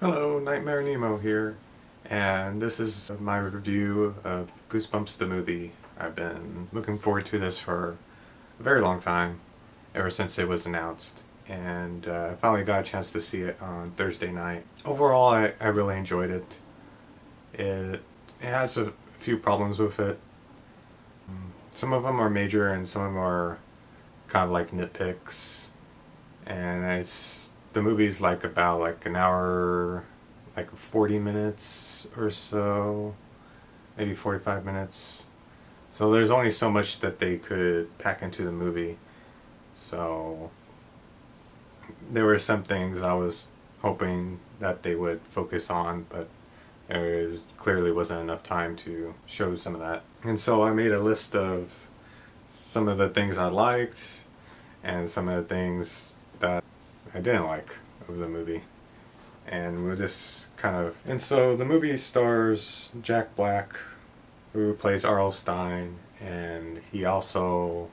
Hello, Nightmare Nemo here, and this is my review of Goosebumps the movie. I've been looking forward to this for a very long time, ever since it was announced, and I finally got a chance to see it on Thursday night. Overall, I really enjoyed it. It has a few problems with it. Some of them are major and some of them are kind of like nitpicks, and the movie's like about like an hour, like 40 minutes or so, maybe 45 minutes. So there's only so much that they could pack into the movie. So there were some things I was hoping that they would focus on, but there clearly wasn't enough time to show some of that. And so I made a list of some of the things I liked and some of the things that I didn't like of the movie. And we'll just kind of. And so the movie stars Jack Black, who plays R.L. Stine, and he also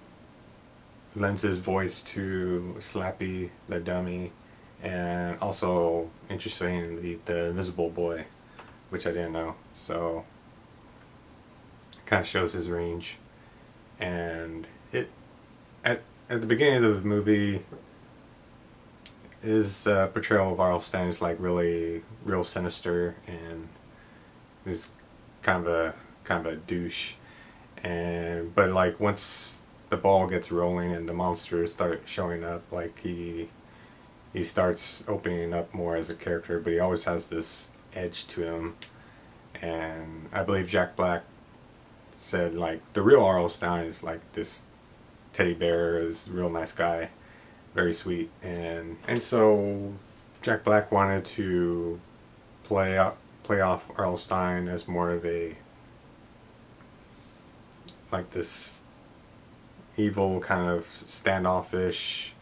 lends his voice to Slappy the Dummy, and also, interestingly, the Invisible Boy, which I didn't know. So, kind of shows his range. And at the beginning of the movie, his portrayal of R.L. Stine is like really real sinister, and he's kind of a douche. And but like once the ball gets rolling and the monsters start showing up, like he starts opening up more as a character, but he always has this edge to him. And I believe Jack Black said like the real R.L. Stine is like this teddy bear, is a real nice guy, very sweet. And so Jack Black wanted to play off R.L. Stine as more of a like this evil kind of standoffish,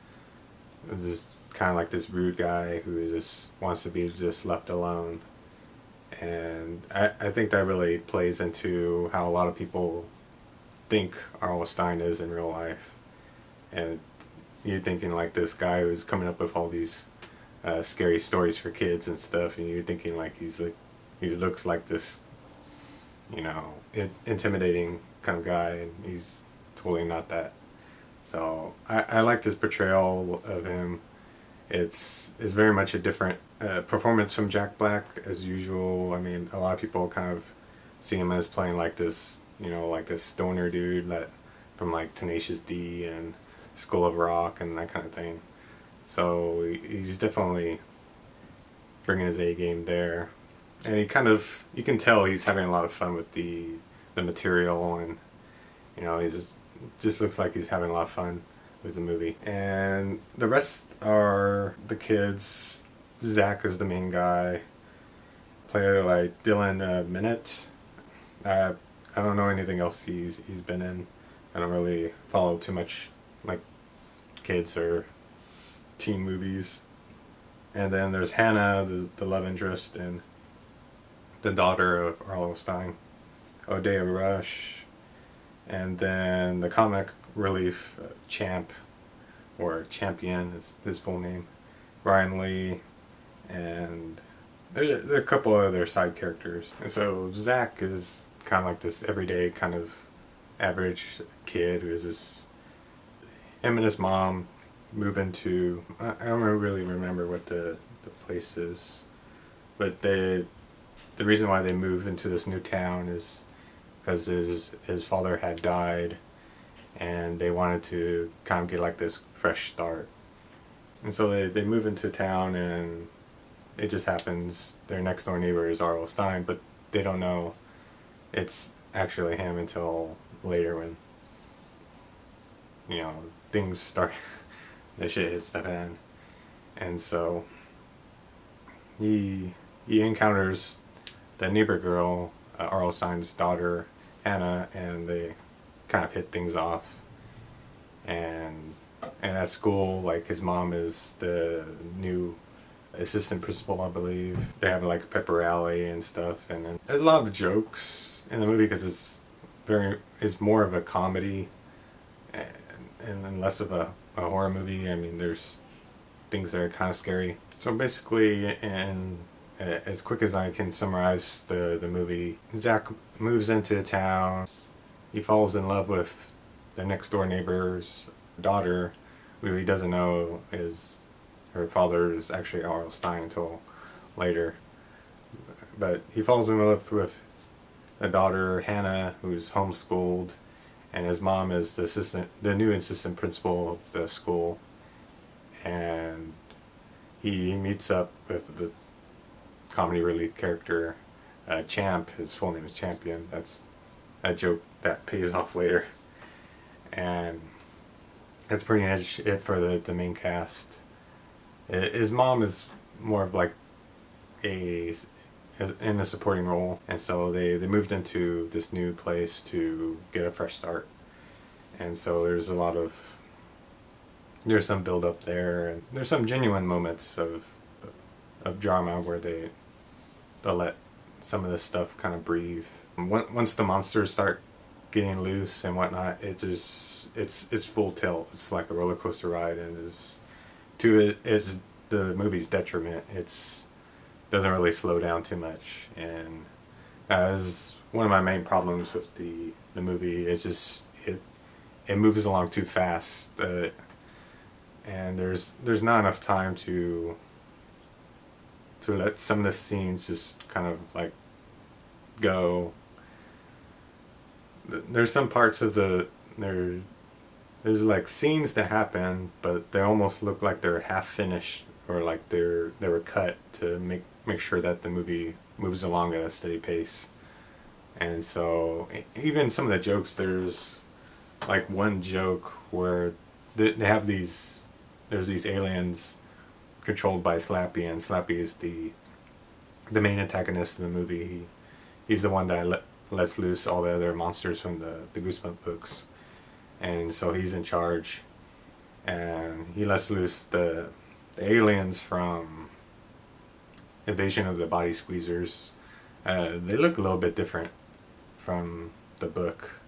just kind of like this rude guy who just wants to be just left alone. And I think that really plays into how a lot of people think R.L. Stine is in real life. And you're thinking like this guy who's coming up with all these scary stories for kids and stuff, and you're thinking like he looks like this, intimidating kind of guy, and he's totally not that. So I liked his portrayal of him. It's very much a different performance from Jack Black as usual. I mean, a lot of people kind of see him as playing like this, like this stoner dude that from like Tenacious D and School of Rock and that kind of thing. So he's definitely bringing his A game there, and you can tell he's having a lot of fun with the material, and he just looks like he's having a lot of fun with the movie. And the rest are the kids. Zach is the main guy, played by Dylan Minnette. I don't know anything else he's been in. I don't really follow too much like kids or teen movies. And then there's Hannah, the love interest, and the daughter of R.L. Stine, O'Dea Rush. And then the comic relief champ, or champion is his full name, Ryan Lee. And there are a couple other side characters. And so Zach is kind of like this everyday kind of average kid who is this. Him and his mom move into. I don't really remember what the place is, but the reason why they move into this new town is because his father had died, and they wanted to kind of get like this fresh start. And so they move into town, and it just happens their next door neighbor is R.L. Stine, but they don't know it's actually him until later when things start the shit hits the fan. And so he encounters the neighbor girl, R.L. Stine's daughter Hannah, and they kind of hit things off. And at school, like his mom is the new assistant principal, I believe. They have like a pep rally and stuff, and then there's a lot of jokes in the movie because it's more of a comedy and less of a horror movie. I mean, there's things that are kind of scary. So basically, in as quick as I can summarize the movie, Zach moves into a town. He falls in love with the next door neighbor's daughter, who he doesn't know is her father is actually R.L. Stine until later. But he falls in love with a daughter, Hannah, who's homeschooled, and his mom is the new assistant principal of the school. And he meets up with the comedy relief character, Champ. His full name is Champion. That's a joke that pays off later. And that's pretty much it for the main cast. His mom is more of like in a supporting role, and so they moved into this new place to get a fresh start. And so there's some build up there, and there's some genuine moments of drama where they'll let some of this stuff kind of breathe. Once the monsters start getting loose and whatnot, it's full tilt. It's like a roller coaster ride, and is the movie's detriment. It's doesn't really slow down too much, and as one of my main problems with the movie, it's just it moves along too fast, and there's not enough time to let some of the scenes just kind of like go. There's some parts of there's like scenes that happen, but they almost look like they're half finished, or like they were cut to make sure that the movie moves along at a steady pace. And so even some of the jokes, there's like one joke where they have there's these aliens controlled by Slappy, and Slappy is the main antagonist in the movie. He's the one that lets loose all the other monsters from the Goosebumps books, and so he's in charge, and he lets loose the aliens from Invasion of the Body Squeezers. They look a little bit different from the book,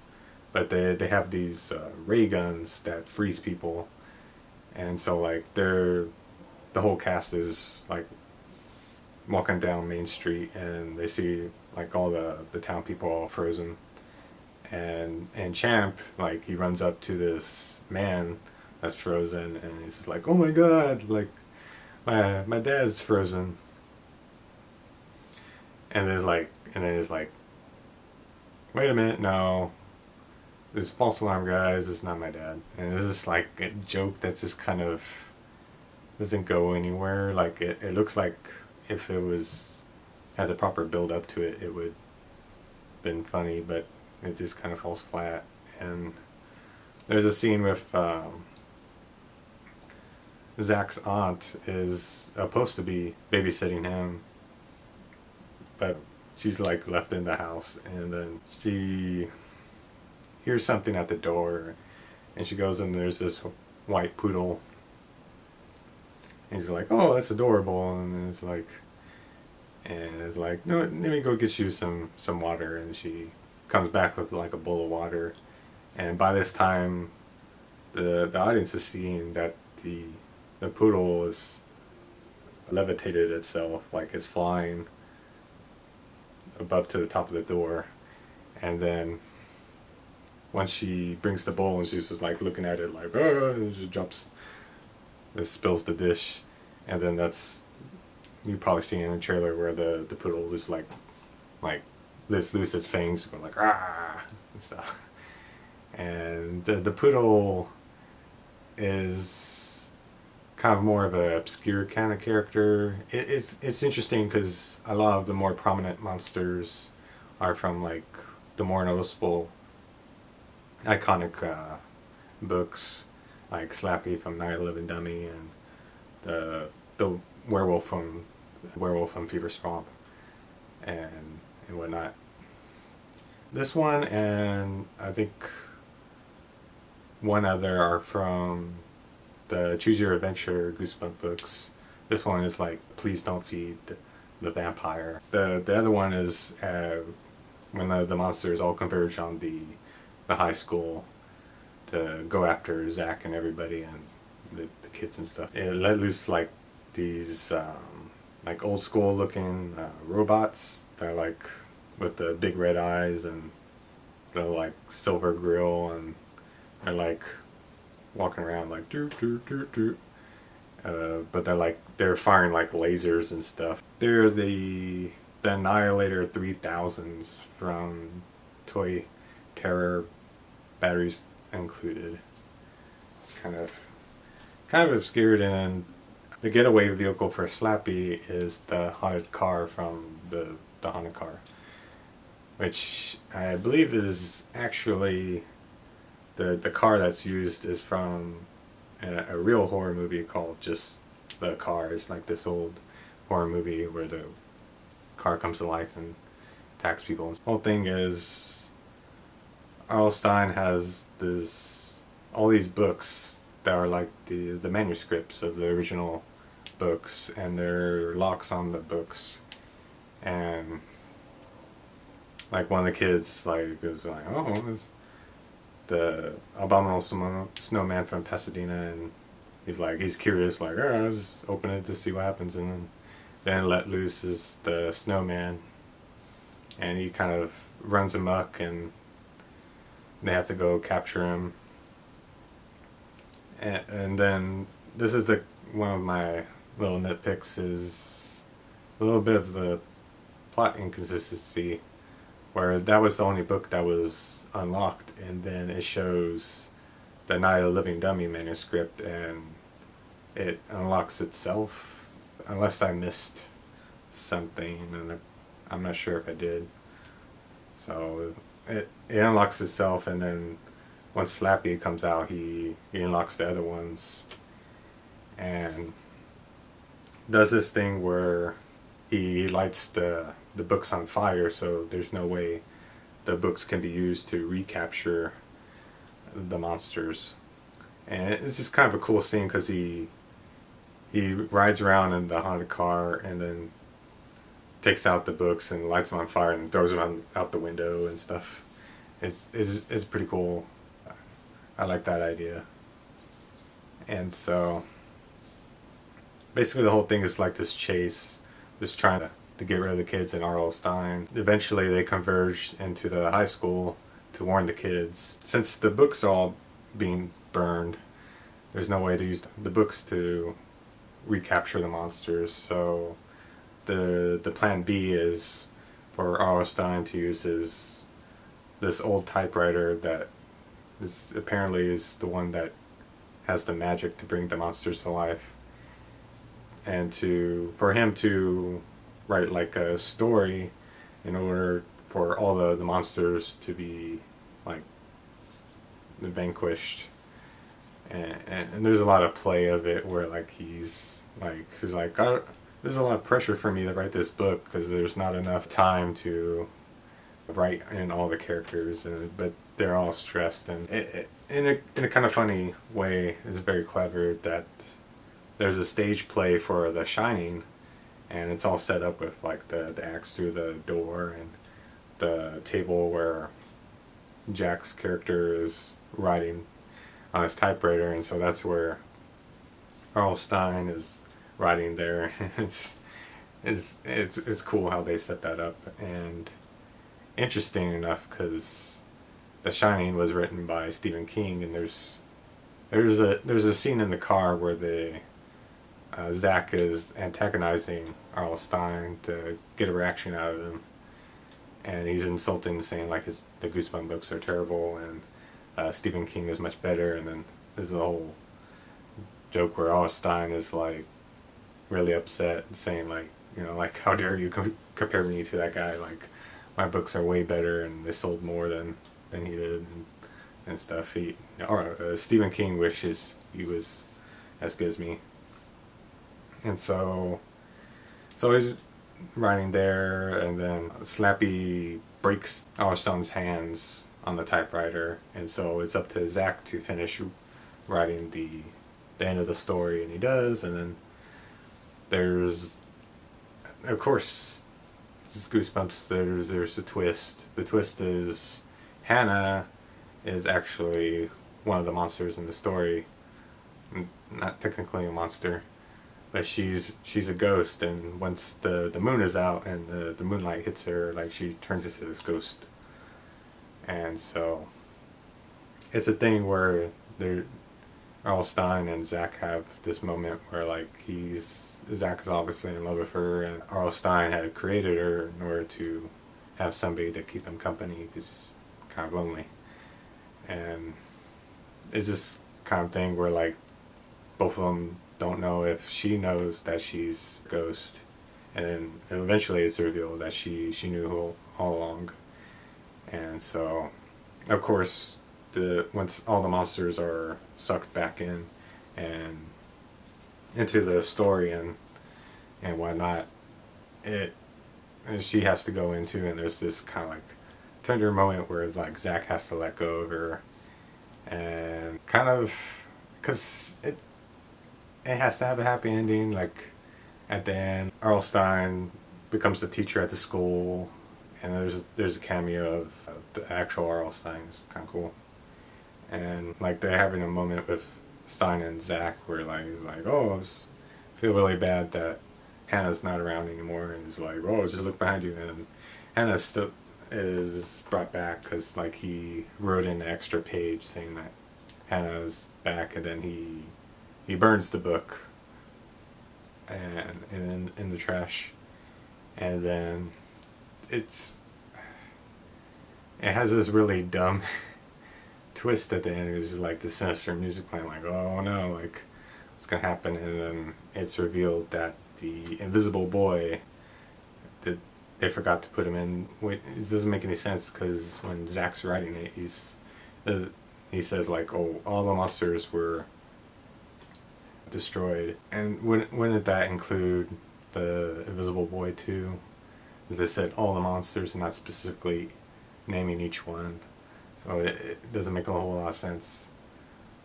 but they have these ray guns that freeze people, and so like the whole cast is like walking down Main Street, and they see like all the town people all frozen, and Champ, like, he runs up to this man that's frozen, and he's just like, oh my god, like my dad's frozen. And then it's like, wait a minute, no, this is false alarm, guys, this is not my dad. And this is like a joke that just kind of doesn't go anywhere. Like it looks like if it had the proper build up to it, it would been funny, but it just kind of falls flat. And there's a scene with Zach's aunt is supposed to be babysitting him, but she's like left in the house, and then she hears something at the door, and she goes, and there's this white poodle, and he's like, oh, that's adorable. And it's like no, let me go get you some water. And she comes back with like a bowl of water, and by this time the audience is seeing that the poodle is levitated itself, like it's flying above to the top of the door. And then once she brings the bowl, and she's just like looking at it like, oh, and she drops, it spills the dish. And then that's, you probably seen in the trailer where the poodle is like lets loose its fangs, go like ah and stuff. And the poodle is kind of more of an obscure kind of character. It's interesting because a lot of the more prominent monsters are from like the more noticeable, iconic books, like Slappy from Night of the Living Dummy, and the werewolf from Fever Swamp, and whatnot. This one and I think one other are from the Choose Your Adventure Goosebumps books. This one is like Please Don't Feed the Vampire. The other one is when the monsters all converge on the high school to go after Zach and everybody, and the kids and stuff. It let loose like these like old school looking robots. They're like with the big red eyes and the like silver grill, and they're like walking around like doo doo doo doo. But they're firing like lasers and stuff. They're the Annihilator 3000s from Toy Terror, batteries included. It's kind of obscured, and the getaway vehicle for Slappy is the haunted car from the haunted car, which I believe is actually the car that's used is from a real horror movie called just The Car. It's like this old horror movie where the car comes to life and attacks people. The whole thing is R.L. Stine has all these books that are like the manuscripts of the original books, and there are locks on the books, and like one of the kids like goes like, oh, it's the abominable snowman from Pasadena, and he's curious like, oh, I'll just open it to see what happens, and then let loose is the snowman, and he kind of runs amok, and they have to go capture him. And then this is one of my little nitpicks is a little bit of the plot inconsistency, where that was the only book that was unlocked, and then it shows the Night of the Living Dummy manuscript, and it unlocks itself, unless I missed something, and I'm not sure if I did. So it unlocks itself, and then once Slappy comes out, he unlocks the other ones, and does this thing where he lights the books on fire, so there's no way the books can be used to recapture the monsters. And it's just kind of a cool scene because he rides around in the haunted car and then takes out the books and lights them on fire and throws them out the window and stuff. It's pretty cool. I like that idea. And so basically the whole thing is like this chase, this trying to get rid of the kids in R.L. Stine. Eventually they converge into the high school to warn the kids. Since the books are all being burned, there's no way to use the books to recapture the monsters, so the plan B is for R.L. Stine to use this old typewriter that apparently is the one that has the magic to bring the monsters to life, and for him to write like a story in order for all the monsters to be like vanquished. And there's a lot of play of it where like he's like there's a lot of pressure for me to write this book because there's not enough time to write in all the characters, but they're all stressed, and in a kind of funny way is very clever that there's a stage play for The Shining, and it's all set up with like the axe through the door and the table where Jack's character is writing on his typewriter, and so that's where R.L. Stine is writing there. It's cool how they set that up, and interesting enough because The Shining was written by Stephen King, and there's a scene in the car where Zach is antagonizing R.L. Stine to get a reaction out of him, and he's insulting, saying like the Goosebumps books are terrible and Stephen King is much better, and then there's a whole joke where R.L. Stine is like really upset, saying like, like, how dare you compare me to that guy, like my books are way better and they sold more than he did, and stuff. Stephen King wishes he was as good as me. And so he's writing there, and then Slappy breaks our son's hands on the typewriter, and so it's up to Zach to finish writing the end of the story, and he does. And then there's, of course, Goosebumps, there's a twist. The twist is Hannah is actually one of the monsters in the story. Not technically a monster, but she's a ghost, and once the moon is out and the moonlight hits her, like she turns into this ghost. And so it's a thing where they're Earl Stein and Zach have this moment where like Zach is obviously in love with her, and Earl Stein had created her in order to have somebody to keep him company because he's kind of lonely. And it's this kind of thing where like both of them don't know if she knows that she's a ghost, and then eventually it's revealed that she knew all along. And so, of course, once all the monsters are sucked back in and into the story and whatnot, it and she has to go into, and there's this kind of like tender moment where like Zach has to let go of her, and kind of because it has to have a happy ending. Like at the end, Earl Stein becomes the teacher at the school, and there's a cameo of the actual Earl Stein. It's kind of cool, and like they're having a moment with Stein and Zach where like he's like, oh, I feel really bad that Hannah's not around anymore, and he's like, oh, just look behind you, and Hannah still is brought back because like he wrote in an extra page saying that Hannah's back, and then he burns the book and in the trash, and then it has this really dumb twist at the end. It's just like the sinister music playing, like, oh no, like what's gonna happen, and then it's revealed that the invisible boy, that they forgot to put him in. Wait, it doesn't make any sense because when Zach's writing it, he says like, oh, all the monsters were destroyed, and wouldn't that include the invisible boy too? They said all the monsters and not specifically naming each one, so it doesn't make a whole lot of sense.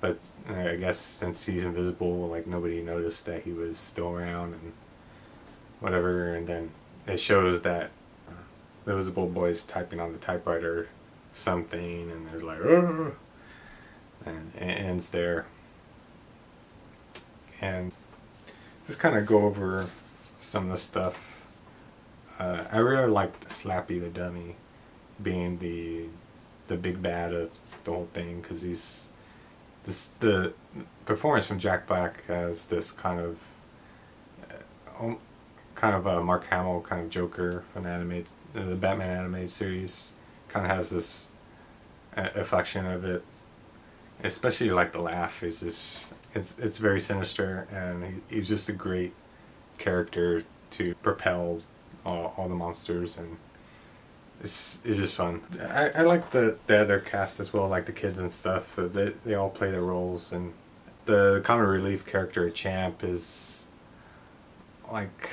But I guess since he's invisible, like nobody noticed that he was still around and whatever, and then it shows that the invisible boy's typing on the typewriter something, and there's like, oh, and it ends there. And just kind of go over some of the stuff. I really liked Slappy the Dummy being the big bad of the whole thing, because the performance from Jack Black has this kind of a Mark Hamill kind of Joker from the Batman animated series. Kind of has this affection of it, especially like the laugh is just it's very sinister, and he's just a great character to propel all the monsters, and it's just fun. I like the other cast as well, like the kids and stuff. They all play their roles, and the comic relief character Champ is like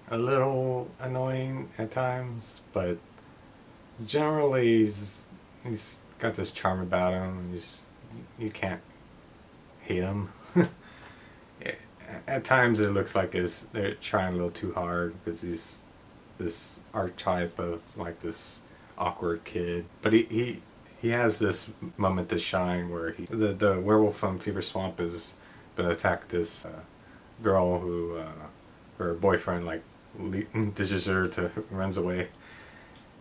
a little annoying at times, but generally he's got this charm about him. You can't hate him. At times it looks like they're trying a little too hard because he's this archetype of like this awkward kid, but he has this moment to shine where the werewolf from Fever Swamp has been attacked this girl who her boyfriend like dishes her to runs away,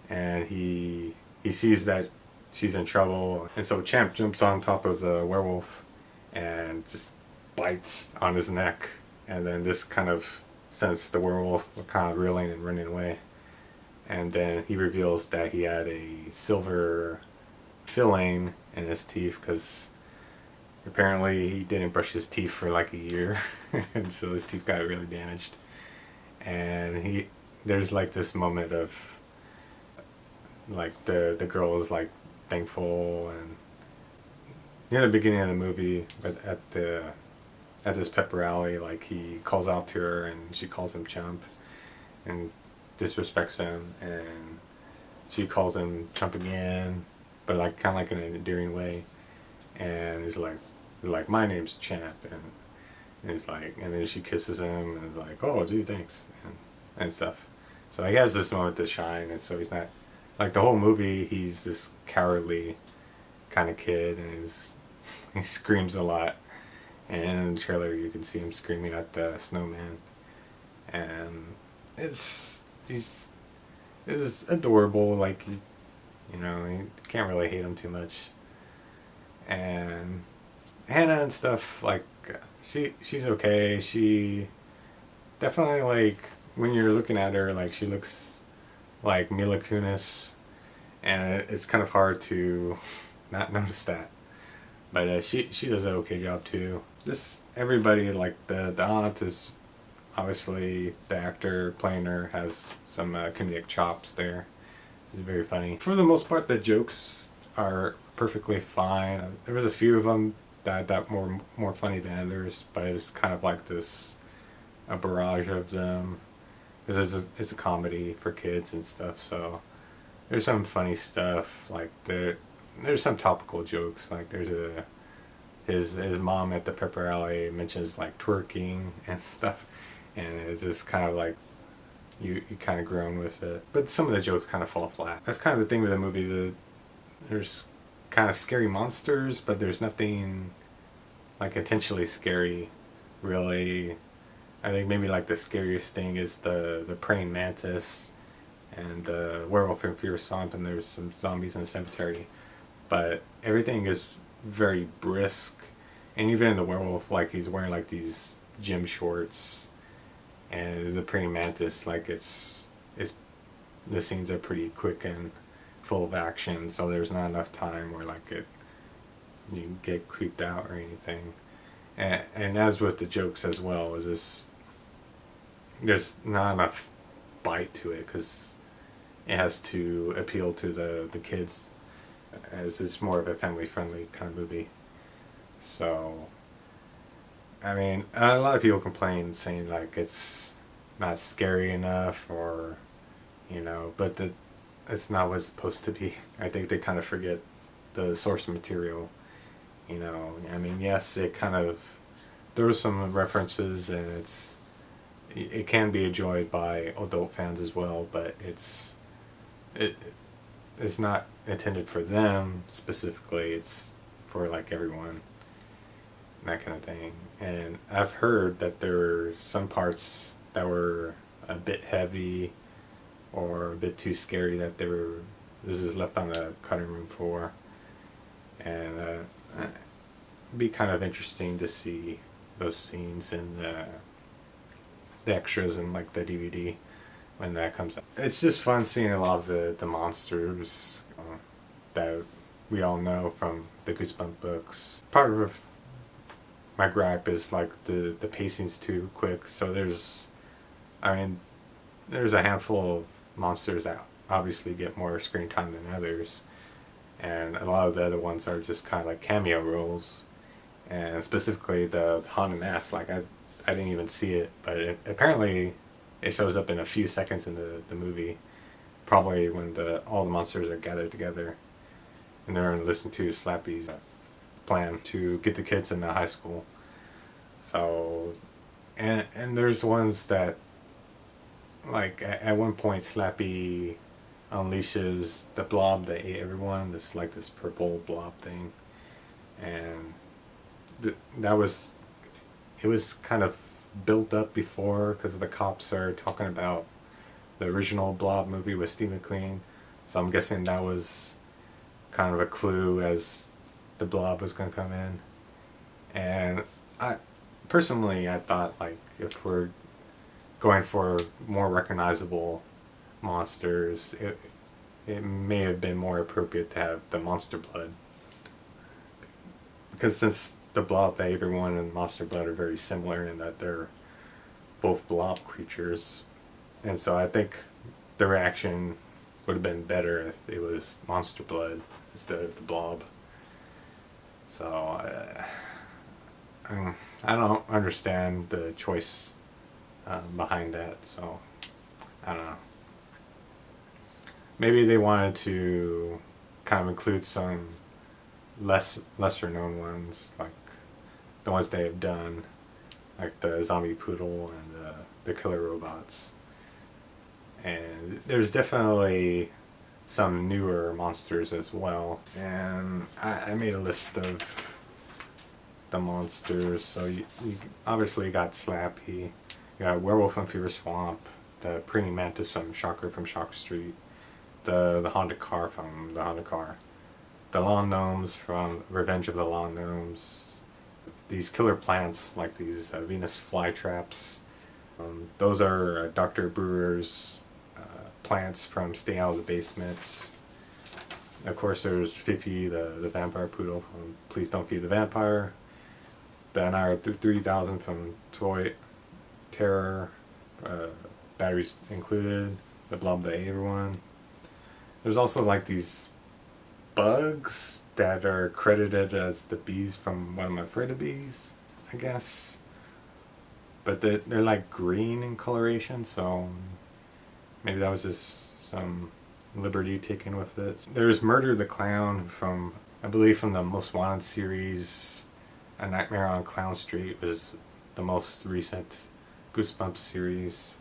and he sees that she's in trouble, and so Champ jumps on top of the werewolf and just bites on his neck, and then this kind of sends the werewolf kind of reeling and running away, and then he reveals that he had a silver filling in his teeth because apparently he didn't brush his teeth for like a year and so his teeth got really damaged, and there's like this moment of like the girl is like thankful, and near the beginning of the movie, but at this pep rally, like he calls out to her and she calls him chump and disrespects him, and she calls him chump again, but like kind of like in an endearing way, and he's like my name's Champ, and he's like, and then she kisses him and is like, oh gee, thanks, and stuff. So he has this moment to shine, and so he's not like the whole movie he's this cowardly kind of kid, and he screams a lot, And in the trailer, you can see him screaming at the snowman, and he's adorable. Like you can't really hate him too much. And Hannah and stuff, like she's okay. She definitely, like, when you're looking at her, like, she looks like Mila Kunis, and it's kind of hard to not notice that. But she does an okay job too. Just everybody, like the aunt is obviously the actor playing her has some comedic chops there. It's very funny. For the most part, the jokes are perfectly fine. There was a few of them that more funny than others, but it was kind of like this a barrage of them because it's a comedy for kids and stuff. So there's some funny stuff, like there's some topical jokes, like there's his mom at the pep rally mentions like twerking and stuff, and it's just kind of like you kind of groan with it, but some of the jokes kind of fall flat. That's kind of the thing with the movie. There's kind of scary monsters, but there's nothing like intentionally scary, really. I think maybe like the scariest thing is the praying mantis and the werewolf in Fear Swamp, and there's some zombies in the cemetery. But everything is very brisk, and even in the werewolf, like, he's wearing like these gym shorts, and the praying mantis, like, it's the scenes are pretty quick and full of action, so there's not enough time where like you get creeped out or anything. And as with the jokes as well, is this there's not enough bite to it because it has to appeal to the kids, as it's more of a family friendly kind of movie. So I mean, a lot of people complain saying like it's not scary enough, or but it's not what it's supposed to be. I think they kind of forget the source material. I mean, yes, it kind of throws some references, and it can be enjoyed by adult fans as well, but it it's not intended for them specifically. It's for like everyone, that kind of thing. And I've heard that there were some parts that were a bit heavy or a bit too scary that this is left on the cutting room floor. And it'd be kind of interesting to see those scenes in the extras and like the DVD when that comes out. It's just fun seeing a lot of the monsters that we all know from the Goosebumps books. Part of my gripe is like the pacing's too quick. So there's a handful of monsters that obviously get more screen time than others, and a lot of the other ones are just kind of like cameo roles. And specifically the haunted mask, like I didn't even see it, but apparently it shows up in a few seconds in the movie, probably when all the monsters are gathered together and they're listening to Slappy's plan to get the kids into high school. So and there's ones that, like, at one point Slappy unleashes the blob that ate everyone. This like this purple blob thing, and it was kind of built up before because the cops are talking about the original Blob movie with Steve McQueen. So I'm guessing that was kind of a clue as the Blob was going to come in. And I thought, like, if we're going for more recognizable monsters, it may have been more appropriate to have the monster blood, because since the Blob that everyone and Monster Blood are very similar in that they're both blob creatures, and so I think the reaction would have been better if it was Monster Blood instead of the Blob. So I don't understand the choice behind that. So I don't know. Maybe they wanted to kind of include some lesser known ones, like the ones they have done, like the zombie poodle and the killer robots. And there's definitely some newer monsters as well. And I made a list of the monsters. So you obviously got Slappy, you got Werewolf from Fever Swamp, the praying mantis from Shocker from Shock Street, the haunted car from the haunted car, the lawn gnomes from Revenge of the Lawn Gnomes, these killer plants like these Venus flytraps. Those are Dr. Brewer's plants from Stay Out of the Basement. Of course, there's Fifi, the vampire poodle from Please Don't Feed the Vampire. The Nara 3000 from Toy Terror, batteries included. The Blob the A one. There's also like these bugs that are credited as the bees from What Am I Afraid of Bees, I guess. But they're like green in coloration, so maybe that was just some liberty taken with it. There's Murder the Clown from, I believe, from the Most Wanted series. A Nightmare on Clown Street was the most recent Goosebumps series.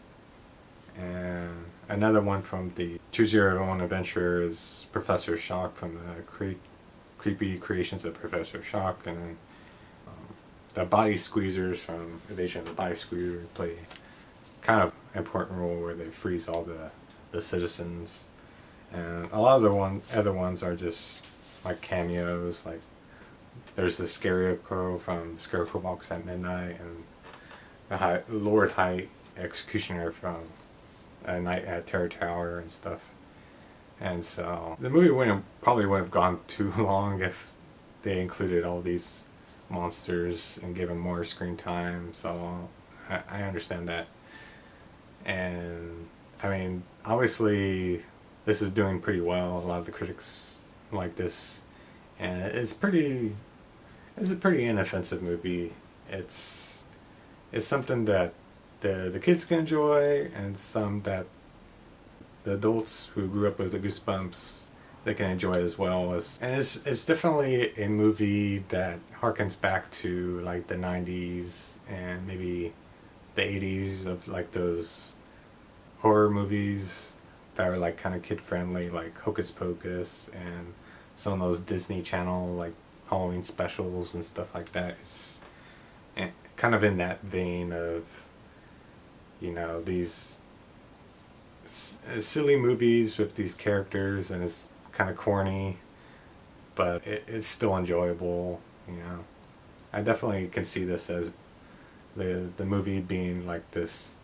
And another one from the Choose Your Own Adventure is Professor Shock from the Creepy Creations of Professor Shock. And then the Body Squeezers from Invasion of the Body Squeezer play kind of important role where they freeze all the citizens. And a lot of the other ones are just like cameos. Like there's the Scarecrow from Scarecrow Walks at Midnight, and the Lord High Executioner from Night at Terror Tower and stuff. And so the movie probably wouldn't have gone too long if they included all these monsters and given more screen time. So I understand that. And I mean, obviously this is doing pretty well. A lot of the critics like this, and it's a pretty inoffensive movie. It's something that the kids can enjoy, and some that the adults who grew up with the Goosebumps, they can enjoy as well. And it's definitely a movie that harkens back to like the 90s and maybe the 80s, of like those horror movies that are like kind of kid friendly, like Hocus Pocus and some of those Disney Channel like Halloween specials and stuff like that. It's kind of in that vein of, you know, these silly movies with these characters, and it's kind of corny, but it's still enjoyable. You know, I definitely can see this as the movie being like this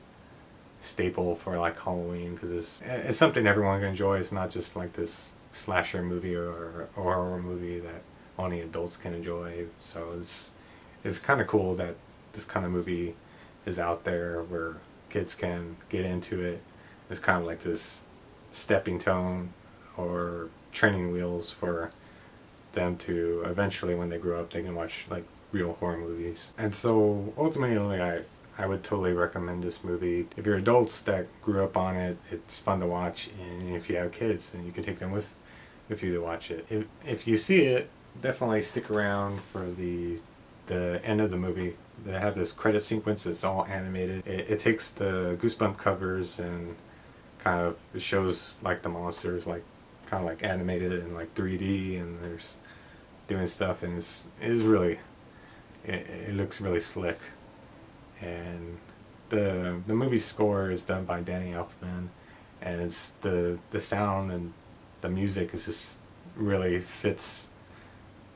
staple for like Halloween, because it's something everyone can enjoy. It's not just like this slasher movie or horror movie that only adults can enjoy. So it's kind of cool that this kind of movie is out there where kids can get into it. It's kind of like this stepping stone or training wheels for them to eventually, when they grow up, they can watch like real horror movies. And so ultimately, I would totally recommend this movie. If you're adults that grew up on it, it's fun to watch, and if you have kids, then you can take them with you to watch it. If you see it, definitely stick around for the end of the movie. They have this credit sequence that's all animated. It takes the Goosebump covers and kind of shows like the monsters like kind of like animated in like 3D, and there's doing stuff, and it looks really slick. And the movie score is done by Danny Elfman, and it's the sound and the music is just really fits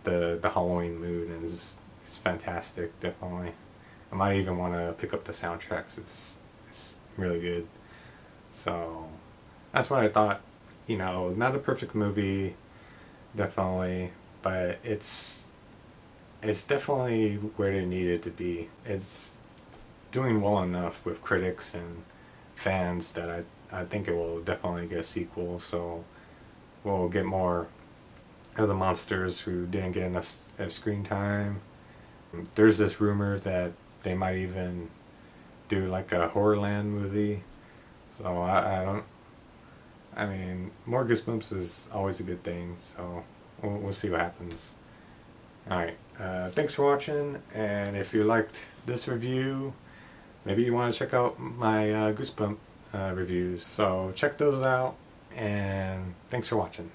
the Halloween mood, and it's fantastic. Definitely, I might even want to pick up the soundtracks. It's really good. So that's what I thought. You know, not a perfect movie, definitely, but it's definitely where it needed to be. It's doing well enough with critics and fans that I think it will definitely get a sequel. So we'll get more of the monsters who didn't get enough screen time. There's this rumor that they might even do like a Horrorland movie. So I mean, more Goosebumps is always a good thing. So we'll see what happens. Alright, thanks for watching, and if you liked this review, maybe you want to check out my Goosebump reviews. So check those out, and thanks for watching.